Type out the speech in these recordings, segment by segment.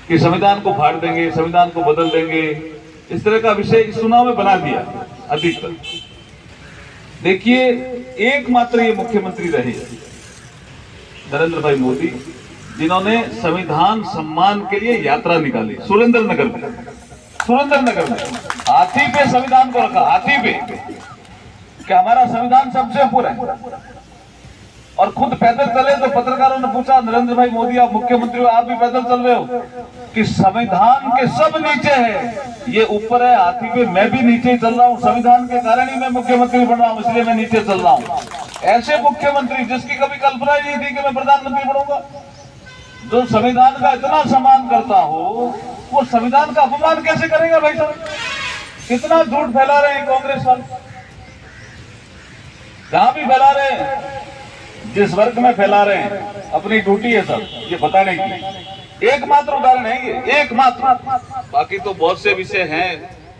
कि संविधान को फाड़ देंगे, संविधान को बदल देंगे, इस तरह का विषय इस चुनाव में बना दिया अधिकतर। देखिए, एकमात्र ये मुख्यमंत्री रहे नरेंद्र भाई मोदी जिन्होंने संविधान सम्मान के लिए यात्रा निकाली सुरेंद्रनगर में हाथी पे संविधान को रखा, हाथी पे, कि हमारा संविधान सबसे ऊपर है, और खुद पैदल चले। तो पत्रकारों ने पूछा, नरेंद्र भाई मोदी आप मुख्यमंत्री हो, आप भी पैदल चल रहे हो, कि संविधान के सब नीचे है, ये ऊपर है, हाथी पे मैं भी नीचे ही चल रहा हूँ, संविधान के कारण ही मैं मुख्यमंत्री बन रहा हूँ, इसलिए मैं नीचे चल रहा हूँ। ऐसे मुख्यमंत्री जिसकी कभी कल्पना ही नहीं थी कि मैं प्रधानमंत्री बनूंगा, जो संविधान का इतना सम्मान करता हो, वो संविधान का अपमान कैसे करेगा भाई साहब? कितना झूठ फैला रहे हैं कांग्रेस वाले, जहां भी फैला रहे हैं, जिस वर्ग में फैला रहे हैं, अपनी ड्यूटी है सब ये बताने की। एकमात्र उदाहरण है ये, एकमात्र। बाकी तो बहुत से विषय हैं,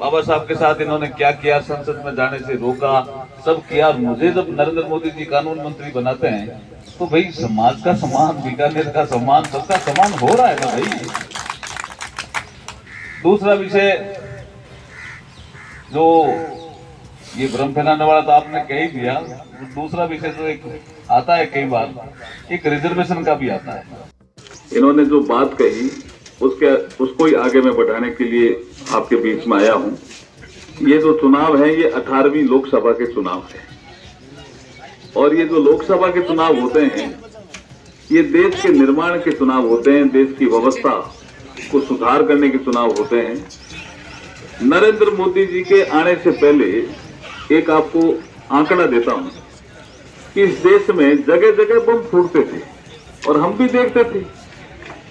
बाबा साहब के साथ इन्होंने क्या किया, संसद में जाने से रोका, सब किया। मुझे जब नरेंद्र मोदी जी कानून मंत्री बनाते हैं तो भाई समाज का सम्मान, बीकानेर का सम्मान, सबका सम्मान हो रहा है ना भाई। दूसरा विषय जो ये भ्रम फैलाने वाला तो आपने कह ही दिया, दूसरा विषय तो एक आता है कई बार, एक रिजर्वेशन का भी आता है। इन्होंने जो बात कही उसको ही आगे में बढ़ाने के लिए आपके बीच में आया हूं। ये जो चुनाव है ये 18वीं लोकसभा के चुनाव है, और ये जो लोकसभा के चुनाव होते हैं ये देश के निर्माण के चुनाव होते हैं, देश की व्यवस्था को सुधार करने के चुनाव होते हैं। नरेंद्र मोदी जी के आने से पहले एक आपको आंकड़ा देता हूं कि इस देश में जगह जगह बम फूटते थे, और हम भी देखते थे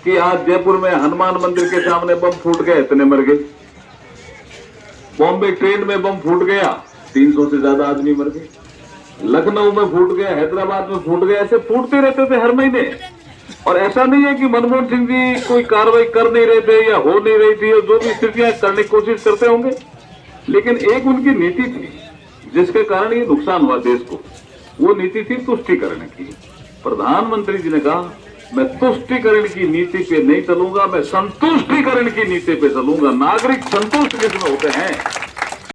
कि आज जयपुर में हनुमान मंदिर के सामने बम फूट गए, इतने मर गए। बॉम्बे ट्रेन में बम फूट गया, 300 से ज्यादा आदमी मर गए। लखनऊ में फूट गया, हैदराबाद में फूट गया, ऐसे फूटते रहते थे हर महीने। और ऐसा नहीं है कि मनमोहन सिंह जी कोई कार्रवाई कर नहीं रहे थे या हो नहीं रही थी, और जो भी स्थितियां करने की कोशिश करते होंगे, लेकिन एक उनकी नीति थी जिसके कारण ये नुकसान हुआ देश को। वो नीति थी तुष्टीकरण की। प्रधानमंत्री जी ने कहा मैं तुष्टीकरण की नीति पे नहीं चलूंगा, मैं संतुष्टीकरण की नीति पे चलूंगा। नागरिक संतुष्ट जिसमें होते हैं